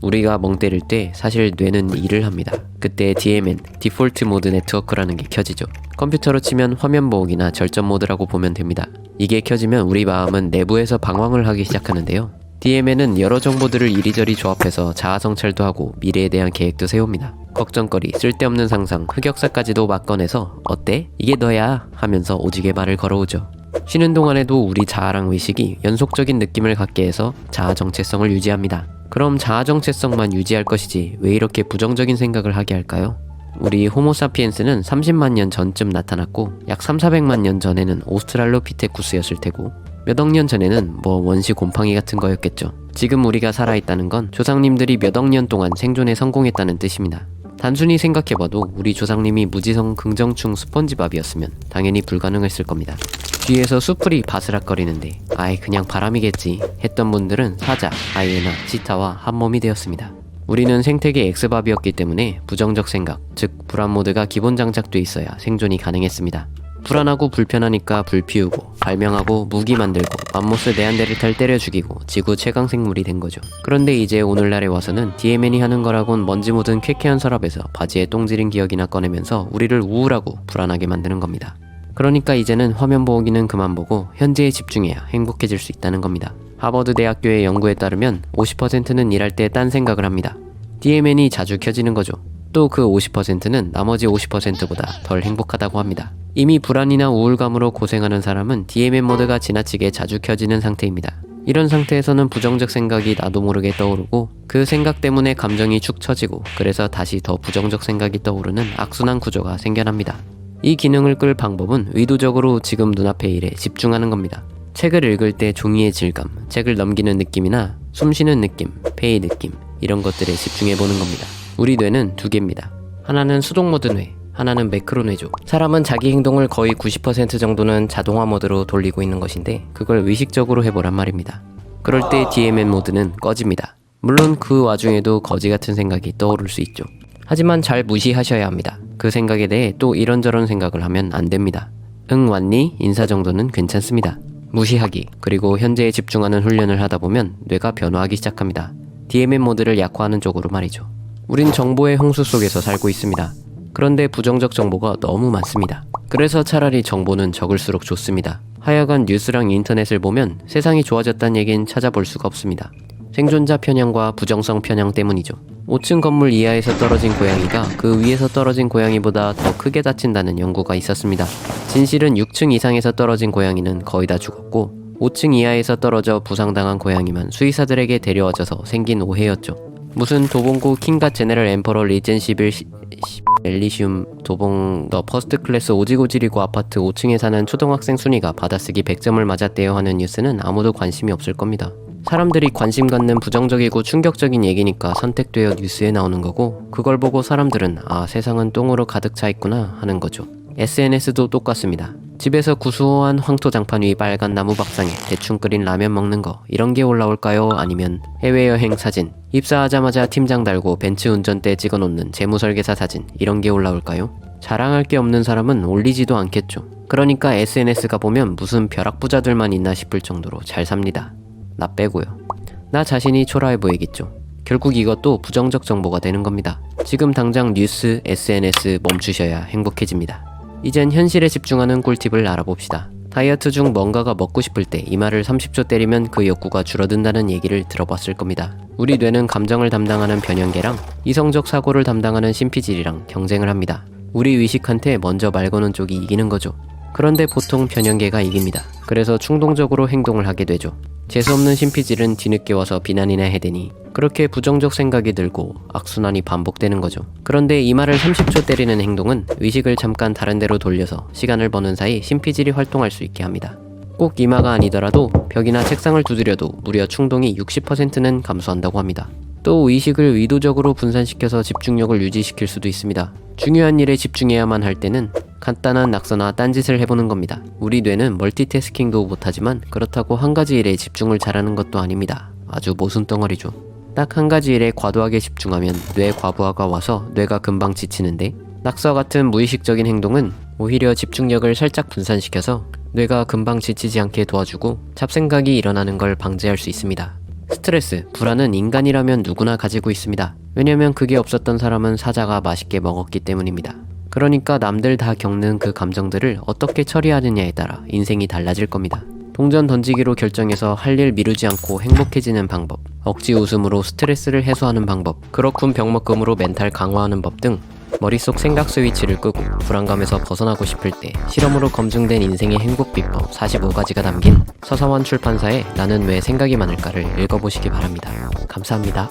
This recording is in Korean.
우리가 멍 때릴 때 사실 뇌는 일을 합니다. 그때 DMN, 디폴트 모드 네트워크라는 게 켜지죠. 컴퓨터로 치면 화면 보호기나 절전 모드라고 보면 됩니다. 이게 켜지면 우리 마음은 내부에서 방황을 하기 시작하는데요. DMN은 여러 정보들을 이리저리 조합해서 자아 성찰도 하고 미래에 대한 계획도 세웁니다. 걱정거리, 쓸데없는 상상, 흑역사까지도 막 꺼내서 어때? 이게 너야? 하면서 오지게 말을 걸어오죠. 쉬는 동안에도 우리 자아랑 의식이 연속적인 느낌을 갖게 해서 자아 정체성을 유지합니다. 그럼 자아 정체성만 유지할 것이지 왜 이렇게 부정적인 생각을 하게 할까요? 우리 호모사피엔스는 30만 년 전쯤 나타났고 약 3,400만 년 전에는 오스트랄로피테쿠스였을 테고 몇 억 년 전에는 원시 곰팡이 같은 거였겠죠. 지금 우리가 살아있다는 건 조상님들이 몇 억 년 동안 생존에 성공했다는 뜻입니다. 단순히 생각해봐도 우리 조상님이 무지성 긍정충 스펀지밥이었으면 당연히 불가능했을 겁니다. 뒤에서 수풀이 바스락거리는데 아이 그냥 바람이겠지 했던 분들은 사자, 하이에나, 치타와 한몸이 되었습니다. 우리는 생태계 X밥이었기 때문에 부정적 생각, 즉 불안 모드가 기본 장착돼 있어야 생존이 가능했습니다. 불안하고 불편하니까 불 피우고 발명하고 무기 만들고 맘모스 네안데르탈 때려 죽이고 지구 최강 생물이 된 거죠. 그런데 이제 오늘날에 와서는 DMN이 하는 거라곤 먼지 묻은 쾌쾌한 서랍에서 바지에 똥지린 기억이나 꺼내면서 우리를 우울하고 불안하게 만드는 겁니다. 그러니까 이제는 화면 보호기는 그만 보고 현재에 집중해야 행복해질 수 있다는 겁니다. 하버드 대학교의 연구에 따르면 50%는 일할 때 딴 생각을 합니다. DMN이 자주 켜지는 거죠. 또 그 50%는 나머지 50%보다 덜 행복하다고 합니다. 이미 불안이나 우울감으로 고생하는 사람은 DMN 모드가 지나치게 자주 켜지는 상태입니다. 이런 상태에서는 부정적 생각이 나도 모르게 떠오르고 그 생각 때문에 감정이 축 처지고 그래서 다시 더 부정적 생각이 떠오르는 악순환 구조가 생겨납니다. 이 기능을 끌 방법은 의도적으로 지금 눈앞의 일에 집중하는 겁니다. 책을 읽을 때 종이의 질감, 책을 넘기는 느낌이나 숨 쉬는 느낌, 폐의 느낌 이런 것들에 집중해보는 겁니다. 우리 뇌는 두 개입니다. 하나는 수동 모드 뇌, 하나는 매크로 뇌죠. 사람은 자기 행동을 거의 90% 정도는 자동화 모드로 돌리고 있는 것인데 그걸 의식적으로 해보란 말입니다. 그럴 때 DMN 모드는 꺼집니다. 물론 그 와중에도 거지 같은 생각이 떠오를 수 있죠. 하지만 잘 무시하셔야 합니다. 그 생각에 대해 또 이런저런 생각을 하면 안 됩니다. 응 왔니? 인사 정도는 괜찮습니다. 무시하기, 그리고 현재에 집중하는 훈련을 하다 보면 뇌가 변화하기 시작합니다. DMN 모드를 약화하는 쪽으로 말이죠. 우린 정보의 홍수 속에서 살고 있습니다. 그런데 부정적 정보가 너무 많습니다. 그래서 차라리 정보는 적을수록 좋습니다. 하여간 뉴스랑 인터넷을 보면 세상이 좋아졌다는 얘긴 찾아볼 수가 없습니다. 생존자 편향과 부정성 편향 때문이죠. 5층 건물 이하에서 떨어진 고양이가 그 위에서 떨어진 고양이보다 더 크게 다친다는 연구가 있었습니다. 진실은 6층 이상에서 떨어진 고양이는 거의 다 죽었고 5층 이하에서 떨어져 부상당한 고양이만 수의사들에게 데려와져서 생긴 오해였죠. 무슨 도봉구 킹갓 제네럴 엠퍼러 리젠시빌 엘리시움 도봉 더 퍼스트 클래스 오지고지리고 아파트 5층에 사는 초등학생 순이가 받아쓰기 100점을 맞았대요 하는 뉴스는 아무도 관심이 없을 겁니다. 사람들이 관심 갖는 부정적이고 충격적인 얘기니까 선택되어 뉴스에 나오는 거고 그걸 보고 사람들은 아 세상은 똥으로 가득 차 있구나 하는 거죠. SNS도 똑같습니다. 집에서 구수한 황토장판 위 빨간 나무 밥상에 대충 끓인 라면 먹는 거 이런 게 올라올까요? 아니면 해외여행 사진, 입사하자마자 팀장 달고 벤츠 운전대 찍어놓는 재무설계사 사진 이런 게 올라올까요? 자랑할 게 없는 사람은 올리지도 않겠죠. 그러니까 SNS가 보면 무슨 벼락부자들만 있나 싶을 정도로 잘 삽니다. 나 빼고요. 나 자신이 초라해 보이겠죠. 결국 이것도 부정적 정보가 되는 겁니다. 지금 당장 뉴스, SNS 멈추셔야 행복해집니다. 이젠 현실에 집중하는 꿀팁을 알아봅시다. 다이어트 중 뭔가가 먹고 싶을 때 이마를 30초 때리면 그 욕구가 줄어든다는 얘기를 들어봤을 겁니다. 우리 뇌는 감정을 담당하는 변형계랑 이성적 사고를 담당하는 심피질이랑 경쟁을 합니다. 우리 의식한테 먼저 말 거는 쪽이 이기는 거죠. 그런데 보통 변형계가 이깁니다. 그래서 충동적으로 행동을 하게 되죠. 재수없는 심피질은 뒤늦게 와서 비난이나 해대니 그렇게 부정적 생각이 들고 악순환이 반복되는 거죠. 그런데 이마를 30초 때리는 행동은 의식을 잠깐 다른 데로 돌려서 시간을 버는 사이 심피질이 활동할 수 있게 합니다. 꼭 이마가 아니더라도 벽이나 책상을 두드려도 무려 충동이 60%는 감소한다고 합니다. 또 의식을 의도적으로 분산시켜서 집중력을 유지시킬 수도 있습니다. 중요한 일에 집중해야만 할 때는 간단한 낙서나 딴짓을 해보는 겁니다. 우리 뇌는 멀티태스킹도 못하지만 그렇다고 한 가지 일에 집중을 잘하는 것도 아닙니다. 아주 모순덩어리죠. 딱 한 가지 일에 과도하게 집중하면 뇌 과부하가 와서 뇌가 금방 지치는데 낙서 같은 무의식적인 행동은 오히려 집중력을 살짝 분산시켜서 뇌가 금방 지치지 않게 도와주고 잡생각이 일어나는 걸 방지할 수 있습니다. 스트레스, 불안은 인간이라면 누구나 가지고 있습니다. 왜냐면 그게 없었던 사람은 사자가 맛있게 먹었기 때문입니다. 그러니까 남들 다 겪는 그 감정들을 어떻게 처리하느냐에 따라 인생이 달라질 겁니다. 동전 던지기로 결정해서 할 일 미루지 않고 행복해지는 방법, 억지 웃음으로 스트레스를 해소하는 방법, 그렇군 병먹금으로 멘탈 강화하는 법 등 머릿속 생각 스위치를 끄고 불안감에서 벗어나고 싶을 때 실험으로 검증된 인생의 행복 비법 45가지가 담긴 서사원 출판사의 나는 왜 생각이 많을까를 읽어보시기 바랍니다. 감사합니다.